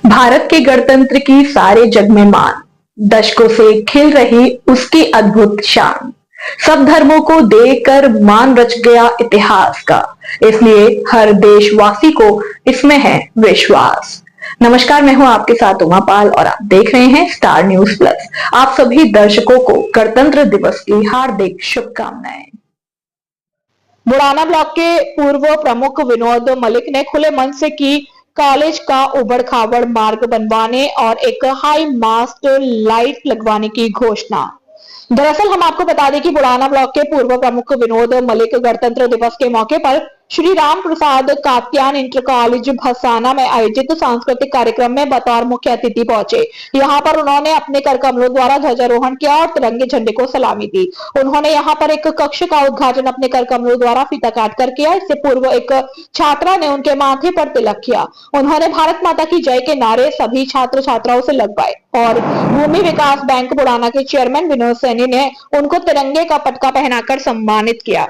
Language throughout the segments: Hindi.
भारत के गणतंत्र की सारे जग में मान, दशकों से खिल रही उसकी अद्भुत शान, सब धर्मों को देकर मान रच गया इतिहास का, इसलिए हर देशवासी को इसमें है विश्वास। नमस्कार, मैं हूं आपके साथ उमा पाल और आप देख रहे हैं स्टार न्यूज प्लस। आप सभी दर्शकों को गणतंत्र दिवस की हार्दिक शुभकामनाएं। मुड़ाना ब्लॉक के पूर्व प्रमुख विनोद मलिक ने खुले मन से की कॉलेज का उबड़ खाबड़ मार्ग बनवाने और एक हाई मास्ट लाइट लगवाने की घोषणा। दरअसल हम आपको बता दें कि मुड़ाना ब्लॉक के पूर्व प्रमुख विनोद मलिक गणतंत्र दिवस के मौके पर श्री राम प्रसाद कात्यायन इंटर कॉलेज भसाना में आयोजित सांस्कृतिक कार्यक्रम में बतौर मुख्य अतिथि पहुंचे। यहाँ पर उन्होंने अपने कर कमलों द्वारा ध्वजारोहण किया और तिरंगे झंडे को सलामी दी। उन्होंने यहाँ पर एक कक्ष का उद्घाटन अपने कर कमलों द्वारा फीता काट कर किया। इससे पूर्व एक छात्रा ने उनके माथे पर तिलक किया। उन्होंने भारत माता की जय के नारे सभी छात्र छात्राओं से लगवाए और भूमि विकास बैंक बुड़ाना के चेयरमैन विनोद सैनी ने उनको तिरंगे का पटका पहनाकर सम्मानित किया।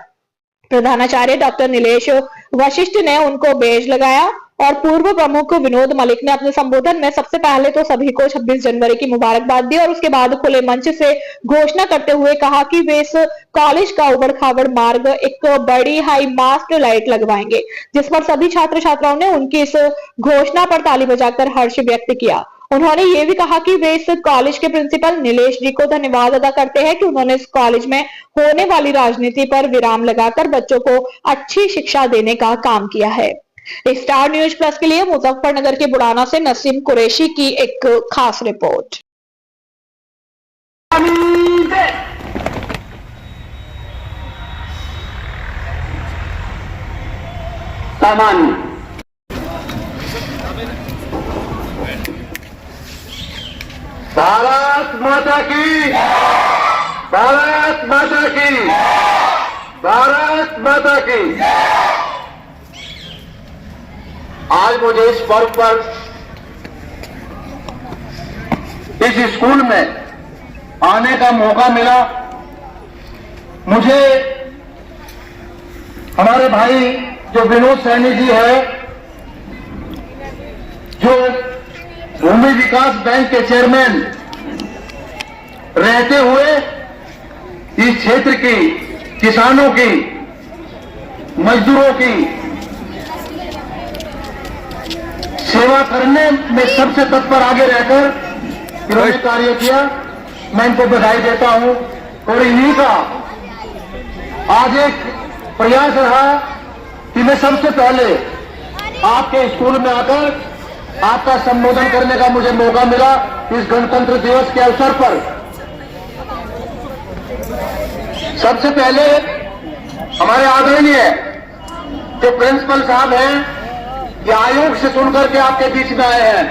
प्रधानाचार्य डॉक्टर नीलेश वशिष्ठ ने उनको बेज लगाया और पूर्व प्रमुख विनोद मलिक ने अपने संबोधन में सबसे पहले तो सभी को 26 जनवरी की मुबारकबाद दी और उसके बाद खुले मंच से घोषणा करते हुए कहा कि वे इस कॉलेज का उबड़ खाबड़ मार्ग एक बड़ी हाई मास्ट लाइट लगवाएंगे, जिस पर सभी छात्र छात्राओं ने उनकी इस घोषणा पर ताली बजाकर हर्ष व्यक्त किया। उन्होंने ये भी कहा कि वे इस कॉलेज के प्रिंसिपल नीलेश जी को धन्यवाद अदा करते हैं कि उन्होंने इस कॉलेज में होने वाली राजनीति पर विराम लगाकर बच्चों को अच्छी शिक्षा देने का काम किया है। स्टार न्यूज प्लस के लिए मुजफ्फरनगर के बुड़ाना से नसीम कुरैशी की एक खास रिपोर्ट। सामान्य भारत माता की, भारत माता की, भारत माता की। आज मुझे इस पर्व पर इस स्कूल में आने का मौका मिला। मुझे हमारे भाई जो विनोद सैनी जी है, जो भूमि विकास बैंक के चेयरमैन रहते हुए इस क्षेत्र की किसानों की, मजदूरों की सेवा करने में सबसे तत्पर आगे रहकर इन्होंने कार्य किया। मैं इनको बधाई देता हूं और इन्हीं का आज एक प्रयास रहा कि मैं सबसे पहले आपके स्कूल में आकर आपका संबोधन करने का मुझे मौका मिला इस गणतंत्र दिवस के अवसर पर। सबसे पहले हमारे आदरणीय जो प्रिंसिपल साहब हैं, ये आयोग से सुनकर के आपके बीच में आए हैं।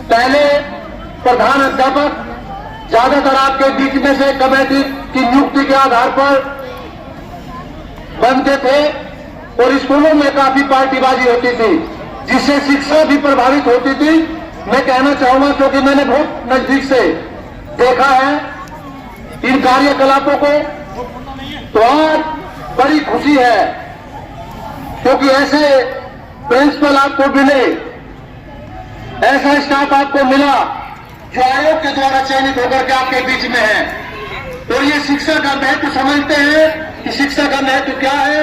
पहले प्रधान अध्यापक ज्यादातर आपके बीच में से कमेटी की नियुक्ति के आधार पर बनते थे और स्कूलों में काफी पार्टीबाजी होती थी, जिससे शिक्षा भी प्रभावित होती थी। मैं कहना चाहूंगा, क्योंकि मैंने बहुत नजदीक से देखा है इन कार्यकलापों को, तो आज बड़ी खुशी है क्योंकि ऐसे प्रिंसिपल आपको मिले, ऐसा स्टाफ आपको मिला जो आयोग के द्वारा चयनित होकर के आपके बीच में है और ये शिक्षा का महत्व समझते हैं कि शिक्षा का महत्व क्या है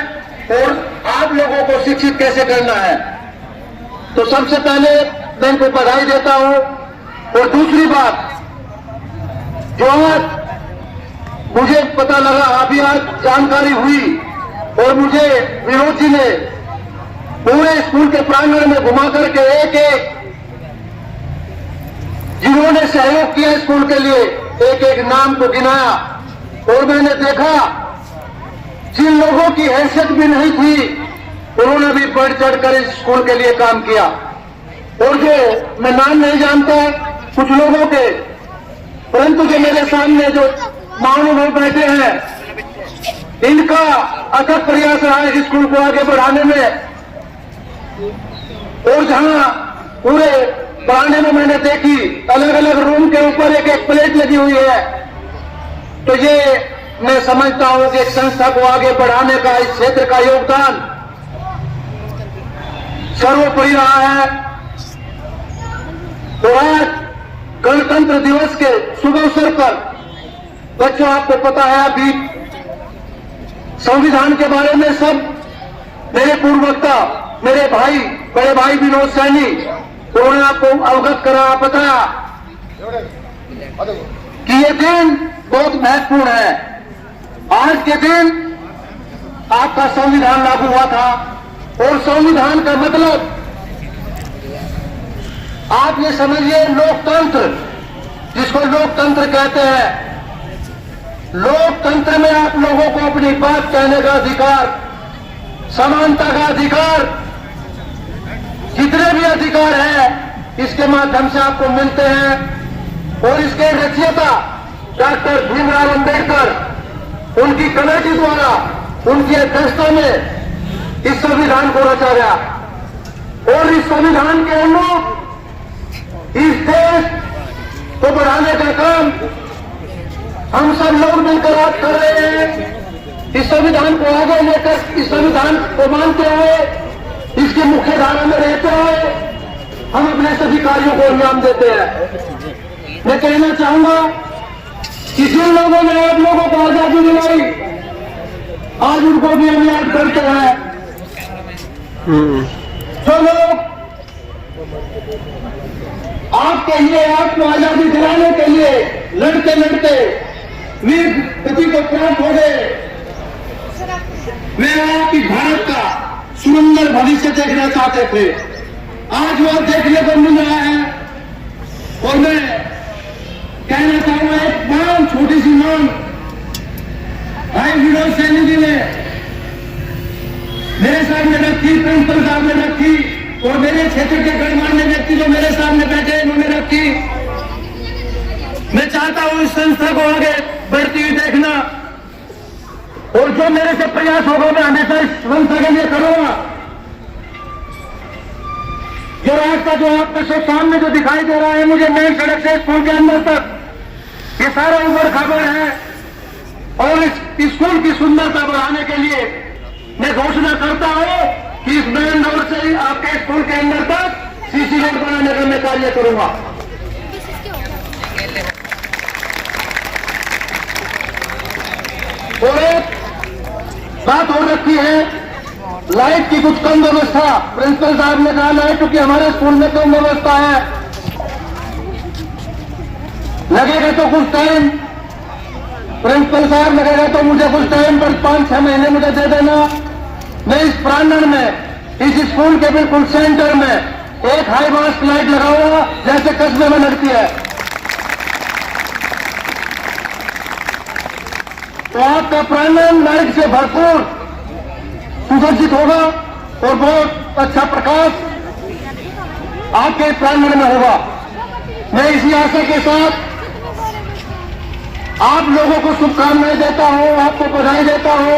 और आप लोगों को शिक्षित कैसे करना है। तो सबसे पहले मैं इनको बधाई देता हूं और दूसरी बात जो आज मुझे पता लगा, अभी आज जानकारी हुई और मुझे विनोद जी ने पूरे स्कूल के प्रांगण में घुमा करके एक एक जिन्होंने सहयोग किया स्कूल के लिए एक एक नाम को गिनाया और मैंने देखा जिन लोगों की हैसियत भी नहीं थी उन्होंने भी बढ़ चढ़कर इस स्कूल के लिए काम किया। और जो मैं नाम नहीं जानता कुछ लोगों के, परंतु जो मेरे सामने जो महानुभाव बैठे हैं, इनका अथक प्रयास रहा है स्कूल को आगे बढ़ाने में। और जहां पूरे बढ़ाने में मैंने देखी अलग अलग रूम के ऊपर एक एक प्लेट लगी हुई है, तो ये मैं समझता हूं कि एक संस्था को आगे बढ़ाने का इस क्षेत्र का योगदान सर्वोपरि रहा है। के शुभ अवसर पर बच्चों, आपको पता है अभी संविधान के बारे में सब मेरे पूर्व वक्ता, मेरे भाई, बड़े भाई विनोद सैनी, उन्होंने आपको अवगत करा, बताया कि ये दिन बहुत महत्वपूर्ण है। आज के दिन आपका संविधान लागू हुआ था और संविधान का मतलब आप ये समझिए लोकतंत्र, जिसको लोकतंत्र कहते हैं। लोकतंत्र में आप लोगों को अपनी बात कहने का अधिकार, समानता का अधिकार, जितने भी अधिकार हैं इसके माध्यम से आपको मिलते हैं। और इसके रचयिता डॉक्टर भीमराव अंबेडकर, उनकी कमेटी द्वारा, उनकी अध्यक्षता में इस संविधान को रचा गया और इस संविधान के अनुरूप इस देश को बढ़ाने का काम हम सब लोग मिलकर आज कर रहे हैं। इस संविधान को आगे लेकर, इस संविधान को मानते हुए, इसकी मुख्य धारा में रहते हुए हम अपने सभी कार्यों को अंजाम देते हैं। मैं कहना चाहूंगा कि जिन लोगों ने आप लोगों को आजादी दिलाई, आज उनको भी हम याद करते हैं। जो लोग आपके लिए, आपको आजादी दिलाने के लिए लड़ते लड़ते वीर गति को प्राप्त हो गए, वे आपकी भारत का सुंदर भविष्य देखना चाहते थे। आज वो देखने को मिल रहा है। और मैं कहना चाहूंगा, एक मांग, छोटी सी मांग भाई विनोद सैनी जी ने मेरे सामने रखी, प्रिंसिपल साहब ने रखी और मेरे क्षेत्र के गणमान्य व्यक्ति जो मेरे सामने बैठे इन्होंने रखी। मैं चाहता हूं इस संस्था को आगे बढ़ती हुई देखना और जो मेरे से प्रयास होगा मैं हमेशा इस संस्था के लिए करूंगा। जो रास्ता जो आपके से सामने जो दिखाई दे रहा है, मुझे मेन सड़क से स्कूल के अंदर तक, ये सारा उबड़ खाबड़ है और इस स्कूल की सुंदरता बढ़ाने के लिए मैं घोषणा करता हूं कि इस मेन रोड से ही आपके स्कूल के अंदर तक सीसी रोड बनाने का मैं कार्य करूंगा। और एक बात और रखी है, लाइट की कुछ कम व्यवस्था। प्रिंसिपल साहब ने कहा लाइट क्योंकि हमारे स्कूल में कम व्यवस्था है, लगेगा तो कुछ टाइम। प्रिंसिपल साहब लगेगा तो मुझे कुछ टाइम पर 5-6 महीने मुझे दे देना। मैं इस प्रांगण में, इस स्कूल के बिल्कुल सेंटर में एक हाई मास्ट लाइट लगाऊंगा जैसे कस्बे में लगती है। तो आपका प्रांगण लाइट से भरपूर सुसज्जित होगा और बहुत अच्छा प्रकाश आपके प्रांगण में होगा। मैं इसी आशा के साथ आप लोगों को शुभकामनाएं देता हूं, आपको बधाई देता हूं,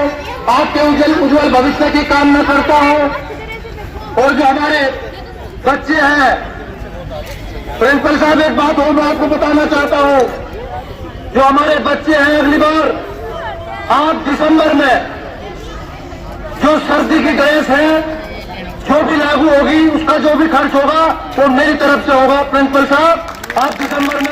आपके उज्जवल भविष्य की कामना करता हूं। और जो हमारे बच्चे हैं, प्रिंसिपल साहब एक बात और मैं आपको बताना चाहता हूं, जो हमारे बच्चे हैं अगली बार आप दिसंबर में जो सर्दी की ड्रेस है जो भी लागू होगी उसका जो भी खर्च होगा वो मेरी तरफ से होगा। प्रिंसिपल साहब आप दिसंबर में